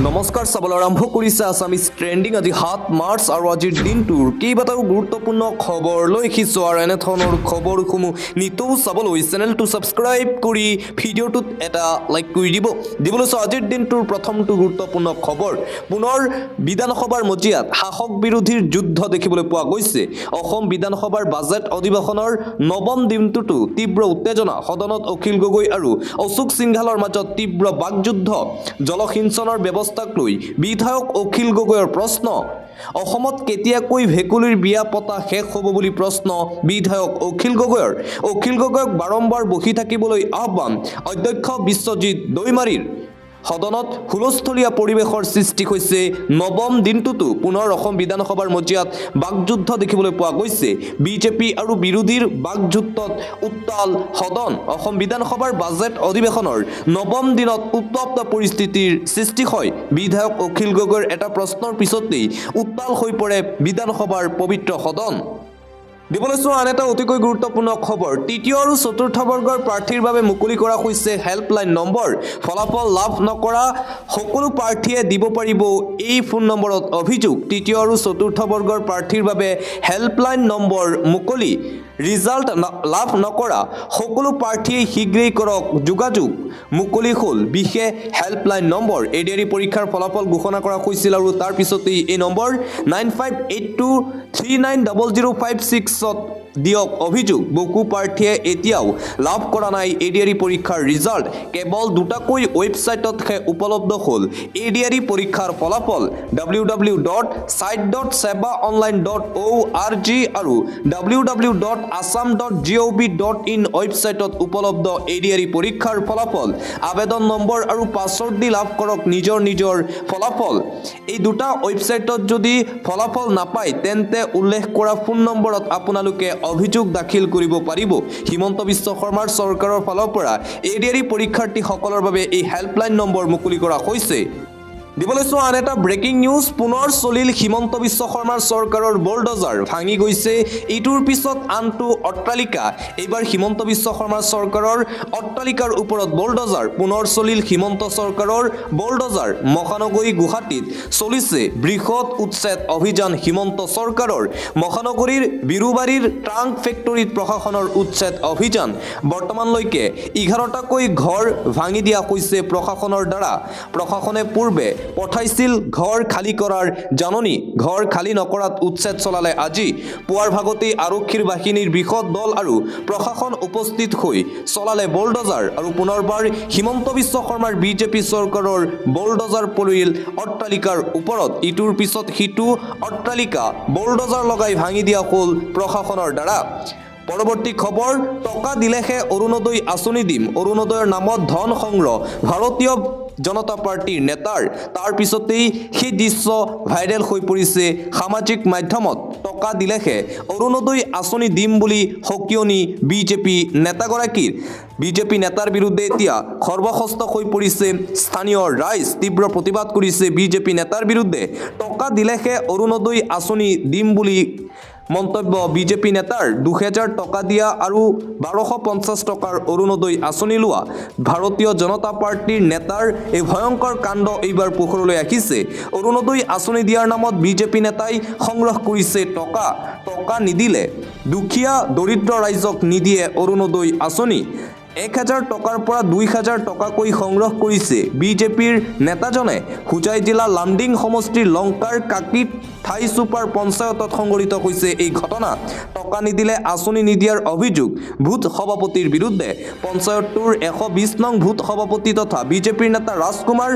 নমস্কাৰ চাবলৈ আৰম্ভ কৰিছে আছামিজ ট্ৰেণ্ডিং আজি 7 মাৰ্চ আৰু আজিৰ দিনটোৰ কেইবাটাও গুৰুত্বপূৰ্ণ খবৰ লৈ আহিছোঁ আৰু এনেধৰণৰ খবৰসমূহ নিতৌ চাবলৈ চেনেলটো ছাবস্ক্ৰাইব কৰি ভিডিঅ'টোত এটা লাইক কৰি দিবলৈ আজিৰ দিনটোৰ প্ৰথমটো গুৰুত্বপূৰ্ণ খবৰ পুনৰ বিধানসভাৰ মজিয়াত শাসক বিৰোধীৰ যুদ্ধ দেখিবলৈ পোৱা গৈছে অসম বিধানসভাৰ বাজেট অধিৱেশনৰ নৱম দিনটোতো তীব্ৰ উত্তেজনা সদনত অখিল গগৈ আৰু অশোক সিংঘালৰ মাজত তীব্ৰ বাকযুদ্ধ জলসিঞ্চনৰ ব্যৱস্থাক লৈ বিধায়ক অখিল গগৈৰ প্ৰশ্ন অসমত কেতিয়াকৈ ভেকুলীৰ বিয়া পতা শেষ হ'ব বুলি প্ৰশ্ন বিধায়ক অখিল গগৈক বাৰম্বাৰ বহি থাকিবলৈ আহ্বান অধ্যক্ষ বিশ্বজিৎ দৈমাৰীৰ সদনত হুলস্থলীয়া পৰিৱেশৰ সৃষ্টি হৈছে নৱম দিনটোতো পুনৰ অসম বিধানসভাৰ মজিয়াত বাকযুদ্ধ দেখিবলৈ পোৱা গৈছে বিজেপি আৰু বিৰোধীৰ বাকযুদ্ধত উত্তাল সদন অসম বিধানসভাৰ বাজেট অধিৱেশনৰ নৱম দিনত উত্তপ্ত পৰিস্থিতিৰ সৃষ্টি হয় বিধায়ক অখিল গগৈৰ এটা প্ৰশ্নৰ পিছতেই উত্তাল হৈ পৰে বিধানসভাৰ পবিত্ৰ সদন দিবলৈছো আন এটা অতিকৈ গুৰুত্বপূৰ্ণ খবৰ তৃতীয় আৰু চতুৰ্থ বৰ্গৰ প্ৰাৰ্থীৰ বাবে মুকলি কৰা হৈছে হেল্পলাইন নম্বৰ ফলাফল লাভ নকৰা সকলো প্ৰাৰ্থীয়ে দিব পাৰিব এই ফোন নম্বৰত অভিযোগ তৃতীয় আৰু চতুৰ্থ বৰ্গৰ প্ৰাৰ্থীৰ বাবে হেল্পলাইন নম্বৰ মুকলি ৰিজাল্ট লাভ নকৰা সকলো প্ৰাৰ্থীয়ে শীঘ্ৰেই কৰক যোগাযোগ মুকলি হ'ল বিশেষ হেল্পলাইন নম্বৰ এডিআৰই পৰীক্ষাৰ ফলাফল ঘোষণা কৰা হৈছিল আৰু তাৰ পিছতেই এই নম্বৰ 9582390056 দিয়ক অভিযোগ বহু প্ৰাৰ্থীয়ে এতিয়াও লাভ কৰা নাই এডিআৰই পৰীক্ষাৰ ৰিজাল্ট কেৱল দুটাকৈ ৱেবছাইটতহে উপলব্ধ হ'ল এডিআৰই পৰীক্ষাৰ ফলাফল www.site.sebaonline.org আৰু www.assam.gov.in ৱেবছাইটত উপলব্ধ এডিআৰই পৰীক্ষাৰ ফলাফল আবেদন নম্বৰ আৰু পাছৱৰ্ড দি লাভ কৰক নিজৰ ফলাফল এই দুটা ৱেবছাইটত যদি ফলাফল নাপায় তেন্তে উল্লেখ কৰা ফোন নম্বৰত আপোনালোকে অভিযোগ দাখিল কৰিব পাৰিব হিমন্ত বিশ্ব শৰ্মাৰ চৰকাৰৰ ফালৰ পৰা এডিআৰই পৰীক্ষাৰ্থীসকলৰ বাবে এই হেল্পলাইন নম্বৰ মুকলি কৰা হৈছে দিবলৈছো আন এটা ব্ৰেকিং নিউজ পুনৰ চলিল হিমন্ত বিশ্ব শৰ্মাৰ চৰকাৰৰ বোলডজাৰ ভাঙি গৈছে ইটোৰ পিছত আনটো অট্টালিকা এইবাৰ হিমন্ত বিশ্ব শৰ্মাৰ চৰকাৰৰ অট্টালিকাৰ ওপৰত বোলডজাৰ পুনৰ চলিল হিমন্ত চৰকাৰৰ বোলডজাৰ মহানগৰী গুৱাহাটীত চলিছে বৃহৎ উচ্ছেদ অভিযান হিমন্ত চৰকাৰৰ মহানগৰীৰ বিৰুবাৰীৰ ট্ৰাংক ফেক্টৰীত প্ৰশাসনৰ উচ্ছেদ অভিযান বৰ্তমানলৈকে 11টাকৈ ঘৰ ভাঙি দিয়া হৈছে প্ৰশাসনৰ দ্বাৰা প্ৰশাসনে পূৰ্বে পঠাইছিল ঘৰ খালি কৰাৰ জাননী ঘৰ খালি নকৰাত উচ্ছেদ চলালে আজি পুৱাৰ ভাগতেই আৰক্ষীৰ বাহিনীৰ বৃহৎ দল আৰু প্ৰশাসন উপস্থিত হৈ চলালে বোলডজাৰ আৰু পুনৰবাৰ হিমন্ত বিশ্ব শৰ্মাৰ বিজেপি চৰকাৰৰ বোলডজাৰ পৰিল অট্টালিকাৰ ওপৰত ইটোৰ পিছত সিটো অট্টালিকা বোলডজাৰ লগাই ভাঙি দিয়া হ'ল প্ৰশাসনৰ দ্বাৰা পৰৱৰ্তী খবৰ টকা দিলেহে অৰুণোদয় আঁচনি দিম অৰুণোদয়ৰ নামত ধন সংগ্ৰহ ভাৰতীয় জনতা পাৰ্টিৰ নেতাৰ তাৰ পিছতেই সেই দৃশ্য ভাইৰেল হৈ পৰিছে সামাজিক মাধ্যমত টকা দিলেহে অৰুণোদয় আঁচনি দিম বুলি সকিয়নি বিজেপি নেতাগৰাকীৰ বিজেপি নেতাৰ বিৰুদ্ধে এতিয়া সৰ্বশস্ত হৈ পৰিছে স্থানীয় ৰাইজ তীব্ৰ প্ৰতিবাদ কৰিছে বিজেপি নেতাৰ বিৰুদ্ধে টকা দিলেহে অৰুণোদয় আঁচনি দিম বুলি মন্তব্য বিজেপি নেতাৰ 2000 টকা দিয়া আৰু 1250 টকাৰ অৰুণোদয় আঁচনি লোৱা ভাৰতীয় জনতা পাৰ্টিৰ নেতাৰ এই ভয়ংকৰ কাণ্ড এইবাৰ পোহৰলৈ আহিছে অৰুণোদয় আঁচনি দিয়াৰ নামত বিজেপি নেতাই সংগ্ৰহ কৰিছে টকা নিদিলে দুখীয়া দৰিদ্ৰ ৰাইজক নিদিয়ে অৰুণোদয় আঁচনি 1000 টকাৰ পৰা 2000 টকাকৈ সংগ্ৰহ কৰিছে বিজেপিৰ নেতাজনে হুজাই জিলা লামডিং সমষ্টিৰ লংকাৰ কাকিত ঠাই ছুপাৰ পঞ্চায়তত সংঘটিত হৈছে এই ঘটনা টকা নিদিলে আঁচনি নিদিয়াৰ অভিযোগ ভূত সভাপতিৰ বিৰুদ্ধে পঞ্চায়তটোৰ 120 নং ভূত সভাপতি তথা বিজেপিৰ নেতা ৰাজকুমাৰ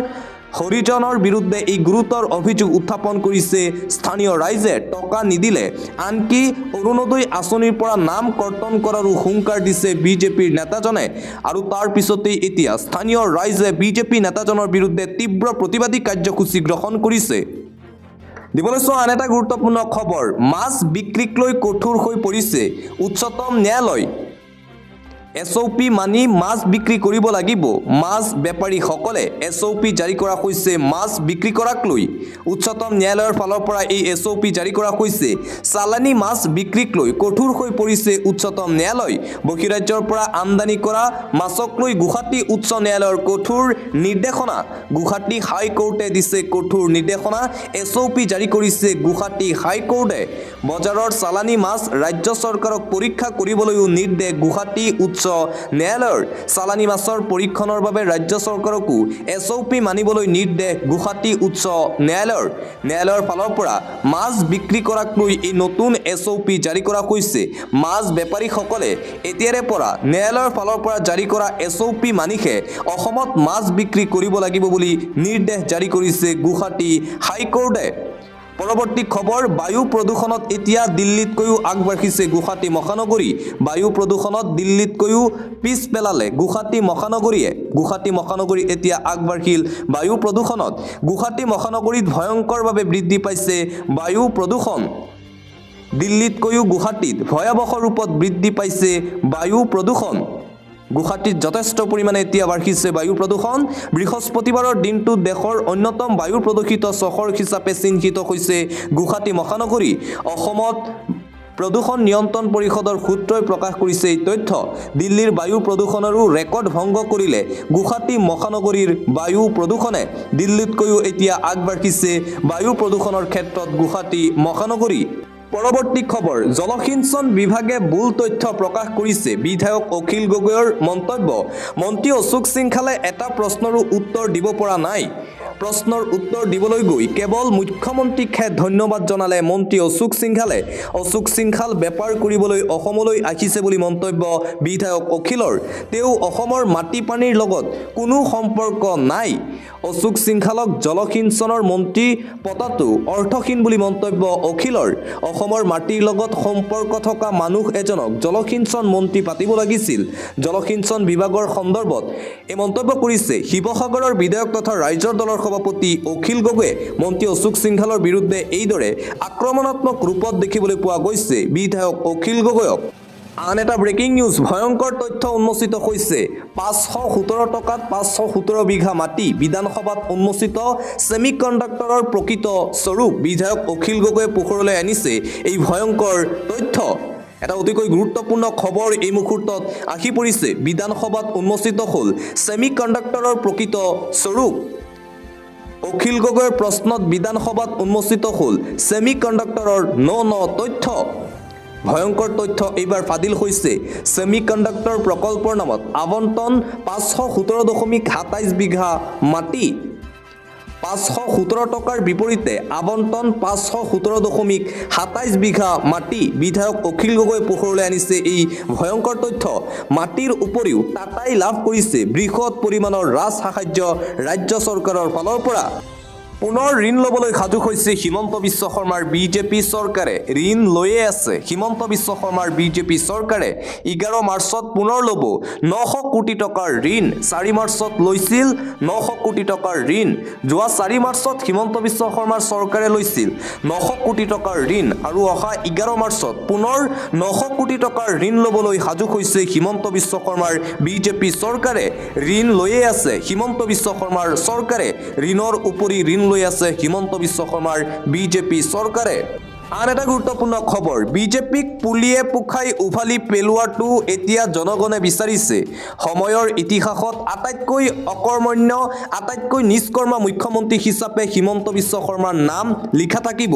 হৰিজনৰ বিৰুদ্ধে এই গুৰুতৰ অভিযোগ উত্থাপন কৰিছে স্থানীয় ৰাইজে টকা নিদিলে আনকি অৰুণোদয় আঁচনিৰ পৰা নাম কৰ্তন কৰাৰো হুংকাৰ দিছে বিজেপিৰ নেতাজনে আৰু তাৰ পিছতেই এতিয়া স্থানীয় ৰাইজে বিজেপি নেতাজনৰ বিৰুদ্ধে তীব্ৰ প্ৰতিবাদী কাৰ্যসূচী গ্ৰহণ কৰিছে দিবলৈছো আন এটা গুৰুত্বপূৰ্ণ খবৰ মাছ বিক্ৰীক লৈ কঠোৰ হৈ পৰিছে উচ্চতম ন্যায়ালয় SOP মানি মাছ বিক্ৰী কৰিব লাগিব মাছ বেপাৰীসকলে SOP জাৰি কৰা হৈছে মাছ বিক্ৰী কৰাক লৈ উচ্চতম ন্যায়ালয়ৰ ফালৰ পৰা এই SOP জাৰি কৰা হৈছে চালানী মাছ বিক্ৰীক লৈ কঠোৰ হৈ পৰিছে উচ্চতম ন্যায়ালয় বহিৰাজ্যৰ পৰা আমদানি কৰা মাছক লৈ গুৱাহাটী উচ্চ ন্যায়ালয়ৰ কঠোৰ নিৰ্দেশনা গুৱাহাটী হাইকোৰ্টে দিছে কঠোৰ নিৰ্দেশনা SOP জাৰি কৰিছে গুৱাহাটী হাইকোৰ্টে বজাৰৰ চালানী মাছ ৰাজ্য চৰকাৰক পৰীক্ষা কৰিবলৈও নিৰ্দেশ গুৱাহাটী উচ্চ ন্যায়ালয়ৰ চালানী মাছৰ পৰীক্ষণৰ বাবে ৰাজ্য চৰকাৰকো SOP মানিবলৈ নিৰ্দেশ গুৱাহাটী উচ্চ ন্যায়ালয়ৰ ফালৰ পৰা মাছ বিক্ৰী কৰাক লৈ এই নতুন SOP জাৰি কৰা হৈছে মাছ বেপাৰীসকলে এতিয়াৰে পৰা ন্যায়ালয়ৰ ফালৰ পৰা জাৰি কৰা SOP মানিহে অসমত মাছ বিক্ৰী কৰিব লাগিব বুলি নিৰ্দেশ জাৰি কৰিছে গুৱাহাটী হাইকোৰ্টে পৰৱৰ্তী খবৰ বায়ু প্ৰদূষণত এতিয়া দিল্লীতকৈও আগবাঢ়িছে গুৱাহাটী মহানগৰী বায়ু প্ৰদূষণত দিল্লীতকৈও পিছ পেলালে গুৱাহাটী মহানগৰী এতিয়া আগবাঢ়িল বায়ু প্ৰদূষণত গুৱাহাটী মহানগৰীত ভয়ংকৰভাৱে বৃদ্ধি পাইছে বায়ু প্ৰদূষণ দিল্লীতকৈও গুৱাহাটীত ভয়াৱহ ৰূপত বৃদ্ধি পাইছে বায়ু প্ৰদূষণ গুৱাহাটীত যথেষ্ট পৰিমাণে এতিয়া বাঢ়িছে বায়ু প্ৰদূষণ বৃহস্পতিবাৰৰ দিনটোত দেশৰ অন্যতম বায়ু প্ৰদূষিত চহৰ হিচাপে চিহ্নিত হৈছে গুৱাহাটী মহানগৰী অসমত প্ৰদূষণ নিয়ন্ত্ৰণ পৰিষদৰ সূত্ৰই প্ৰকাশ কৰিছে এই তথ্য দিল্লীৰ বায়ু প্ৰদূষণৰো ৰেকৰ্ড ভংগ কৰিলে গুৱাহাটী মহানগৰীৰ বায়ু প্ৰদূষণে দিল্লীতকৈও এতিয়া আগবাঢ়িছে বায়ু প্ৰদূষণৰ ক্ষেত্ৰত গুৱাহাটী মহানগৰী পৰৱৰ্তী খবৰ জলসিঞ্চন বিভাগে ভুল তথ্য প্ৰকাশ কৰিছে বিধায়ক অখিল গগৈৰ মন্তব্য মন্ত্ৰী অশোক সিংখালে এটা প্ৰশ্নৰো উত্তৰ দিব পৰা নাই প্ৰশ্নৰ উত্তৰ দিবলৈ গৈ কেৱল মুখ্যমন্ত্ৰীকহে ধন্যবাদ জনালে মন্ত্ৰী অশোক সিংখাল বেপাৰ কৰিবলৈ অসমলৈ আহিছে বুলি মন্তব্য বিধায়ক অখিলৰ তেওঁ অসমৰ মাটি পানীৰ লগত কোনো সম্পৰ্ক নাই অশোক সিংখালক জলসিঞ্চনৰ মন্ত্ৰী পতাটো অৰ্থহীন বুলি মন্তব্য অখিলৰ অসমৰ মাটিৰ লগত সম্পৰ্ক থকা মানুহ এজনক জলসিঞ্চন মন্ত্ৰী পাতিব লাগিছিল জলসিঞ্চন বিভাগৰ সন্দৰ্ভত এই মন্তব্য কৰিছে শিৱসাগৰৰ বিধায়ক তথা ৰাইজৰ দলৰ সভাপতি অখিল গগৈয়ে মন্ত্ৰী অশোক সিংখালৰ বিৰুদ্ধে এইদৰে আক্ৰমণাত্মক ৰূপত দেখিবলৈ পোৱা গৈছে বিধায়ক অখিল গগৈক আন এটা ব্ৰেকিং নিউজ ভয়ংকৰ তথ্য উন্মোচিত হৈছে 517 টকাত 517 বিঘা মাটি বিধানসভাত উন্মোচিত সেমিকণ্ডাক্টৰৰ প্ৰকৃত স্বৰূপ বিধায়ক অখিল গগৈয়ে পোহৰলৈ আনিছে এই ভয়ংকৰ তথ্য এটা অতিকৈ গুৰুত্বপূৰ্ণ খবৰ এই মুহূৰ্তত আহি পৰিছে বিধানসভাত উন্মোচিত হ'ল সেমিকণ্ডাক্টৰৰ প্ৰকৃত স্বৰূপ অখিল গগৈৰ প্ৰশ্নত বিধানসভাত উন্মোচিত হ'ল সেমিকণ্ডাক্টৰৰ ন তথ্য ভয়ংকৰ তথ্য এইবাৰ ফাদিল হৈছে সেমিকণ্ডাক্টৰ প্ৰকল্পৰ নামত আবণ্টন 517.27 বিঘা মাটি 517 টকাৰ বিপৰীতে আবণ্টন 517.27 বিঘা মাটি বিধায়ক অখিল গগৈ পোহৰলৈ আনিছে এই ভয়ংকৰ তথ্য মাটিৰ উপৰিও টাটাই লাভ কৰিছে বৃহৎ পৰিমাণৰ ৰাজ সাহায্য ৰাজ্য চৰকাৰৰ ফালৰ পৰা পুনৰ ঋণ ল'বলৈ সাজু হৈছে হিমন্ত বিশ্ব শৰ্মাৰ বিজেপি চৰকাৰে ঋণ লৈয়ে আছে হিমন্ত বিশ্ব শৰ্মাৰ বিজেপি চৰকাৰে 11 মাৰ্চত পুনৰ ল'ব 900 কোটি টকাৰ ঋণ 4 মাৰ্চত লৈছিল 900 কোটি টকাৰ ঋণ যোৱা 4 মাৰ্চত হিমন্ত বিশ্ব শৰ্মাৰ চৰকাৰে লৈছিল 900 কোটি টকাৰ ঋণ আৰু অহা 11 মাৰ্চত পুনৰ 900 কোটি টকাৰ ঋণ ল'বলৈ সাজু হৈছে হিমন্ত বিশ্ব শৰ্মাৰ বিজেপি চৰকাৰে ঋণ লৈয়ে আছে হিমন্ত বিশ্ব শৰ্মাৰ চৰকাৰে ঋণৰ উপৰি ঋণ লৈ আছে হিমন্ত বিশ্ব শৰ্মাৰ বিজেপি চৰকাৰে আন এটা গুৰুত্বপূৰ্ণ খবৰ বিজেপিক পুলিয়ে পুখাই উভালি পেলোৱাটো এতিয়া জনগণে বিচাৰিছে সময়ৰ ইতিহাসত আটাইতকৈ অকৰ্মণ্য আটাইতকৈ নিষ্কৰ্মা মুখ্যমন্ত্ৰী হিচাপে হিমন্ত বিশ্ব শৰ্মাৰ নাম লিখা থাকিব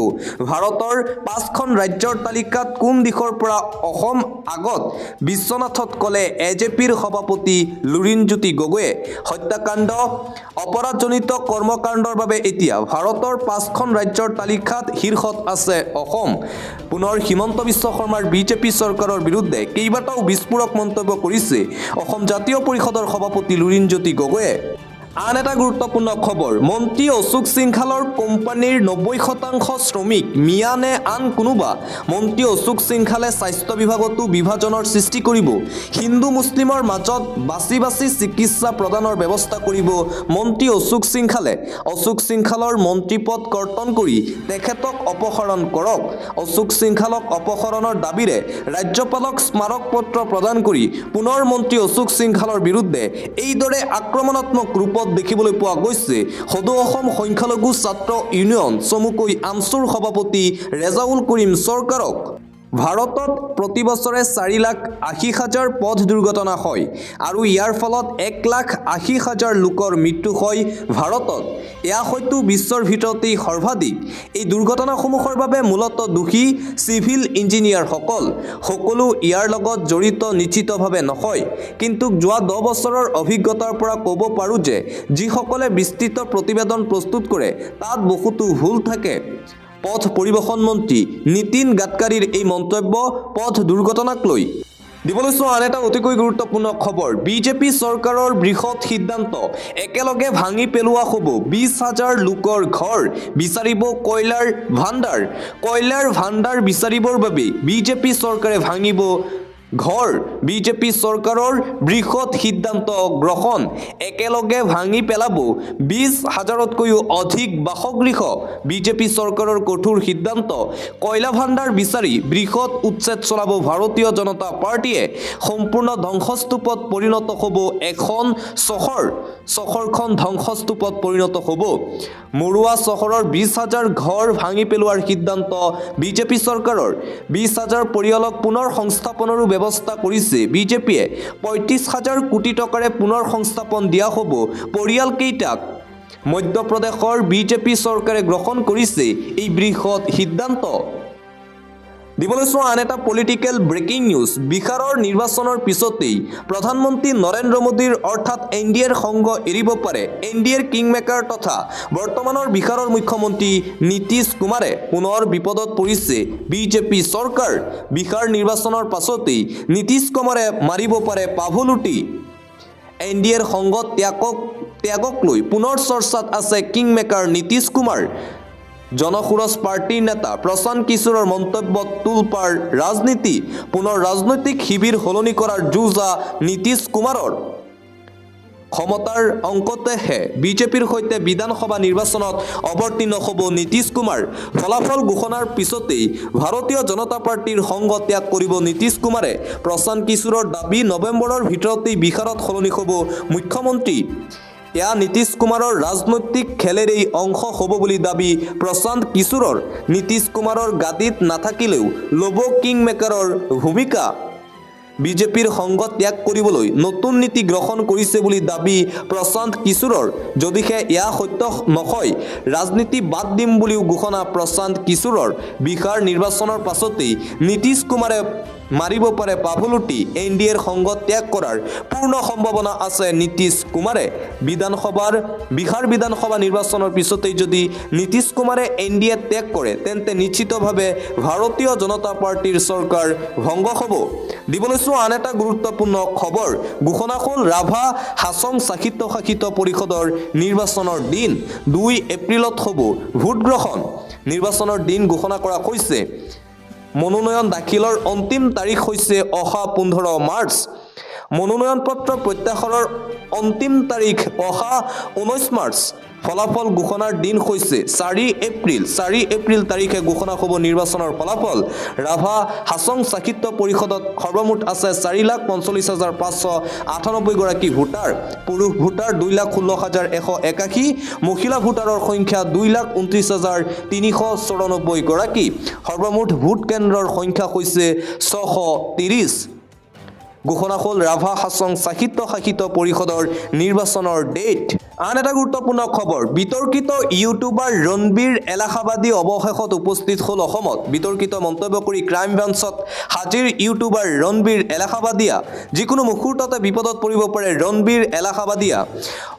ভাৰতৰ 5খন ৰাজ্যৰ তালিকাত কোন দিশৰ পৰা অসম আগত বিশ্বনাথত ক'লে এজেপিৰ সভাপতি লুৰিণজ্যোতি গগৈয়ে হত্যাকাণ্ড অপৰাধজনিত কৰ্মকাণ্ডৰ বাবে এতিয়া ভাৰতৰ 5খন ৰাজ্যৰ তালিকাত শীৰ্ষত আছে অসম পুনৰ হিমন্ত বিশ্ব শৰ্মাৰ বিজেপি চৰকাৰৰ বিৰুদ্ধে কেইবাটাও বিস্ফোৰক মন্তব্য কৰিছে অসম জাতীয় পৰিষদৰ সভাপতি লুৰিণজ্যোতি গগৈয়ে আন এটা গুৰুত্বপূৰ্ণ খবৰ, মন্ত্ৰী অশোক সিংখালৰ কোম্পানীৰ 90% শ্ৰমিক মিয়া নে আন কোনোবা। মন্ত্ৰী অশোক সিংখালে স্বাস্থ্য বিভাগতো বিভাজনৰ সৃষ্টি কৰিব। হিন্দু মুছলিমৰ মাজত বাছি বাছি চিকিৎসা প্ৰদানৰ ব্যৱস্থা কৰিব মন্ত্ৰী অশোক সিংখালে। অশোক সিংখালৰ মন্ত্ৰীপদ কৰ্তন কৰি তেখেতক অপসাৰণ কৰক। অশোক সিংখালক অপসাৰণৰ দাবীৰে ৰাজ্যপালক স্মাৰক পত্ৰ প্ৰদান কৰি পুনৰ মন্ত্ৰী অশোক সিংখালৰ বিৰুদ্ধে এইদৰে আক্ৰমণাত্মক ৰূপত দেখিবলৈ পোৱা গৈছে সদৌ অসম সংখ্যালঘু ছাত্ৰ ইউনিয়ন চমুকৈ আমছুৰ সভাপতি ৰেজাউল কৰিম চৰকাৰক। ভাৰতত প্ৰতি বছৰে 4,80,000 পথ দুৰ্ঘটনা হয় আৰু ইয়াৰ ফলত 1,80,000 লোকৰ মৃত্যু হয় ভাৰতত। এয়া হয়তো বিশ্বৰ ভিতৰতেই সৰ্বাধিক। এই দুৰ্ঘটনাসমূহৰ বাবে মূলতঃ দোষী চিভিল ইঞ্জিনিয়াৰসকল। সকলো ইয়াৰ লগত জড়িত নিশ্চিতভাৱে নহয়, কিন্তু যোৱা 10 বছৰৰ অভিজ্ঞতাৰ পৰা ক'ব পাৰোঁ যে যিসকলে বিস্তৃত প্ৰতিবেদন প্ৰস্তুত কৰে তাত বহুতো ভুল থাকে। পথ পৰিবহণ মন্ত্ৰী নীতিন গাডকাৰীৰ এই মন্তব্য পথ দুৰ্ঘটনাক লৈ। দিবলৈ চোৱা আন এটা অতিকৈ গুৰুত্বপূৰ্ণ খবৰ, বিজেপি চৰকাৰৰ বৃহৎ সিদ্ধান্ত, একেলগে ভাঙি পেলোৱা হ'ব 20,000 লোকৰ ঘৰ, বিচাৰিব কয়লাৰ ভাণ্ডাৰ। কয়লাৰ ভাণ্ডাৰ বিচাৰিবৰ বাবে বিজেপি চৰকাৰে ভাঙিব ঘৰ। বিজেপি চৰকাৰৰ বৃহৎ সিদ্ধান্ত গ্ৰহণ, একেলগে ভাঙি পেলাব 20,000তকৈও অধিক বাসগৃহ। বিজেপি চৰকাৰৰ কঠোৰ সিদ্ধান্ত, কয়লা ভাণ্ডাৰ বিচাৰি বৃহৎ উচ্ছেদ চলাব ভাৰতীয় জনতা পাৰ্টীয়ে। সম্পূৰ্ণ ধ্বংসস্তূপত পৰিণত হ'ব এখন চহৰ। চহৰখন ধ্বংসস্তূপত পৰিণত হ'ব। মৰুৱা চহৰৰ 20,000 ঘৰ ভাঙি পেলোৱাৰ সিদ্ধান্ত বিজেপি চৰকাৰৰ। 20,000 পৰিয়ালক পুনৰ সংস্থাপনৰো ব্যৱস্থা কৰিছে বিজেপিয়ে। 35,000 কোটি টকাৰে পুনৰ সংস্থাপন দিয়া হ'ব পৰিয়ালকেইটাক। মধ্যপ্ৰদেশৰ বিজেপি চৰকাৰে গ্ৰহণ কৰিছে এই বৃহৎ সিদ্ধান্ত। দিবলৈ চোৱা আন এটা পলিটিকেল ব্ৰেকিং নিউজ, বিহাৰৰ নিৰ্বাচনৰ পিছতেই প্ৰধানমন্ত্ৰী নৰেন্দ্ৰ মোদীৰ অৰ্থাৎ এনডিএৰ সংগ এৰিব পাৰে এনডিএৰ কিংমেকাৰ তথা বৰ্তমানৰ বিহাৰৰ মুখ্যমন্ত্ৰী নীতিশ কুমাৰে। পুনৰ বিপদত পৰিছে বিজেপি চৰকাৰ। বিহাৰ নিৰ্বাচনৰ পাছতেই নীতিশ কুমাৰে মাৰিব পাৰে পাভলুটি। এনডিএৰ সংগ ত্যাগক লৈ পুনৰ চৰ্চাত আছে কিংমেকাৰ নীতিশ কুমাৰ। জনসুৰজ পাৰ্টীৰ নেতা প্ৰশান্ত কিশোৰৰ মন্তব্যত তোলপাৰ ৰাজনীতি। পুনৰ ৰাজনৈতিক শিবিৰ সলনি কৰাৰ যুঁজা নীতিশ কুমাৰৰ। ক্ষমতাৰ অংকতেহে বিজেপিৰ সৈতে বিধানসভা নিৰ্বাচনত অৱতীৰ্ণ হ'ব নীতিশ কুমাৰ। ফলাফল ঘোষণাৰ পিছতেই ভাৰতীয় জনতা পাৰ্টীৰ সংগ ত্যাগ কৰিব নীতিশ কুমাৰে। প্ৰশান্ত কিশোৰৰ দাবী, নৱেম্বৰৰ ভিতৰতেই বিহাৰত সলনি হ'ব মুখ্যমন্ত্ৰী। এয়া নীতিশ কুমাৰৰ ৰাজনৈতিক খেলেৰেই অংশ হ'ব বুলি দাবী প্ৰশান্ত কিশোৰৰ। নীতিশ কুমাৰৰ গাদীত নাথাকিলেও ল'ব কিংমেকাৰৰ ভূমিকা। বিজেপিৰ সংগ ত্যাগ কৰিবলৈ নতুন নীতি গ্ৰহণ কৰিছে বুলি দাবী প্ৰশান্ত কিশোৰৰ। যদিহে এয়া সত্য নহয়, ৰাজনীতি বাদ দিম বুলিও ঘোষণা প্ৰশান্ত কিশোৰৰ। বিহাৰ নিৰ্বাচনৰ পাছতেই নীতিশ কুমাৰে মাৰিব পাৰে পাভলুটি। এনডিএৰ সংগ ত্যাগ কৰাৰ পূৰ্ণ সম্ভাৱনা আছে নীতিশ কুমাৰে। বিহাৰ বিধানসভা নিৰ্বাচনৰ পিছতেই যদি নীতিশ কুমাৰে এনডিএ ত্যাগ কৰে তেন্তে নিশ্চিতভাৱে ভাৰতীয় জনতা পাৰ্টীৰ চৰকাৰ ভংগ হ'ব। দিবলৈ চোৱা আন এটা গুৰুত্বপূৰ্ণ খবৰ, ঘোষণা হ'ল ৰাভা হাছং শাসিত পৰিষদৰ নিৰ্বাচনৰ দিন। 2 এপ্ৰিলত হ'ব ভোটগ্ৰহণ। নিৰ্বাচনৰ দিন ঘোষণা কৰা হৈছে। মনোনয়ন দাখিলৰ অন্তিম তাৰিখ হৈছে অহা 15 মাৰ্চ। মনোনয়ন পত্ৰ প্ৰত্যাহাৰৰ অন্তিম তাৰিখ অহা 19 মাৰ্চ। ফলাফল ঘোষণাৰ দিন হৈছে 4 এপ্ৰিল। 4 এপ্ৰিল তাৰিখে ঘোষণা হ'ব নিৰ্বাচনৰ ফলাফল। ৰাভা হাছং শাসিত পৰিষদত সৰ্বমুঠ আছে 4,45,598 গৰাকী ভোটাৰ। পুৰুষ ভোটাৰ 2,16,181, মহিলা ভোটাৰৰ সংখ্যা 2,29,394 গৰাকী। সৰ্বমুঠ ভোট কেন্দ্ৰৰ সংখ্যা হৈছে 630। ঘোষণা হ'ল ৰাভা হাছং শাসিত পৰিষদৰ নিৰ্বাচনৰ ডেট। আন এটা গুৰুত্বপূৰ্ণ খবৰ, বিতৰ্কিত ইউটিউবাৰ ৰণবীৰ এলাহাবাদী অৱশেষত উপস্থিত হ'ল অসমত। বিতৰ্কিত মন্তব্য কৰি ক্ৰাইম ব্ৰাঞ্চত হাজিৰ ইউটিউবাৰ ৰণবীৰ এলাহাবাদীয়া। যিকোনো মুহূৰ্ততে বিপদত পৰিব পাৰে ৰণবীৰ এলাহাবাদীয়া।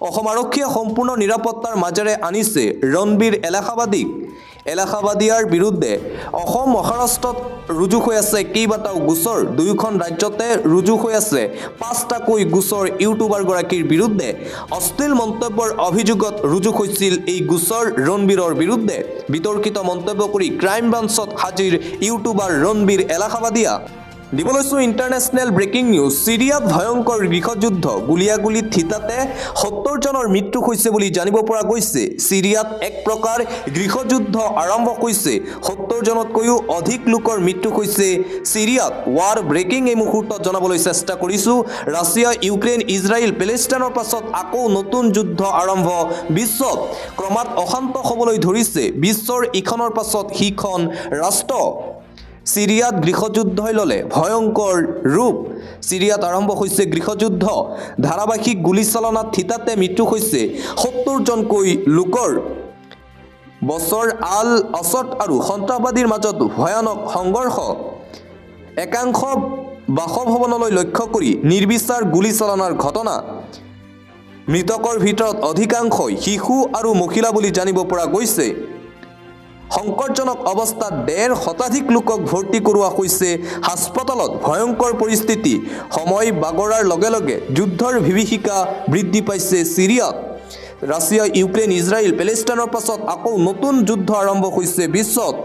অসম আৰক্ষীয়ে সম্পূৰ্ণ নিৰাপত্তাৰ মাজেৰে আনিছে ৰণবীৰ এলাহাবাদীক। এলাহাবাদীয়াৰ বিৰুদ্ধে অসম মহাৰাষ্ট্ৰত ৰুজু হৈ আছে কেইবাটাও গোচৰ। দুয়োখন ৰাজ্যতে ৰুজু হৈ আছে 5টাকৈ গোচৰ ইউটিউবাৰগৰাকীৰ বিৰুদ্ধে। অশ্লীল মন্তব্যৰ অভিযোগত ৰুজু হৈছিল এই গোচৰ ৰণবীৰৰ বিৰুদ্ধে। বিতৰ্কিত মন্তব্য কৰি ক্ৰাইম ব্ৰাঞ্চত হাজিৰ ইউটিউবাৰ ৰণবীৰ এলাহাবাদীয়া। দিব লৈছোঁ ইণ্টাৰনেশ্যনেল ব্ৰেকিং নিউজ। চিৰিয়াত ভয়ংকৰ গৃহযুদ্ধ, গুলীয়াগুলীত থিতাতে 70 জনৰ মৃত্যু হৈছে বুলি জানিব পৰা গৈছে। চিৰিয়াত এক প্ৰকাৰ গৃহযুদ্ধ আৰম্ভ হৈছে। 70 জনতকৈও অধিক লোকৰ মৃত্যু হৈছে চিৰিয়াত। ৱাৰ ব্ৰেকিং এই মুহূৰ্তত জনাবলৈ চেষ্টা কৰিছোঁ। ৰাছিয়া, ইউক্ৰেইন, ইজৰাইল, পেলেষ্টাইনৰ পাছত আকৌ নতুন যুদ্ধ আৰম্ভ বিশ্বত। ক্ৰমাৎ অশান্ত হ'বলৈ ধৰিছে বিশ্বৰ ইখনৰ পাছত সিখন ৰাষ্ট্ৰ। চিৰিয়াত গৃহযুদ্ধই ল'লে ভয়ংকৰ ৰূপ। চিৰিয়াত আৰম্ভ হৈছে গৃহযুদ্ধ। ধাৰাবাহিক গুলীচালনাত থিতাতে মৃত্যু হৈছে 70 জনকৈ লোকৰ। বছৰ আল আছাদ আৰু সন্ত্ৰাসবাদীৰ মাজত ভয়ানক সংঘৰ্ষ। একাংশ বাসভৱনলৈ লক্ষ্য কৰি নিৰ্বিচাৰ গুলীচালনাৰ ঘটনা। মৃতকৰ ভিতৰত অধিকাংশই শিশু আৰু মহিলা বুলি জানিব পৰা গৈছে। সংকটজনক অৱস্থাত 1.5 শতাধিক লোকক ভৰ্তি কৰোৱা হৈছে হাস্পতালত। ভয়ংকৰ পৰিস্থিতি। সময় বাগৰাৰ লগে লগে যুদ্ধৰ বিভীষিকা বৃদ্ধি পাইছে চিৰিয়াত। ৰাছিয়া, ইউক্ৰেইন, ইজৰাইল, পেলেষ্টাইনৰ পাছত আকৌ নতুন যুদ্ধ আৰম্ভ হৈছে বিশ্বত।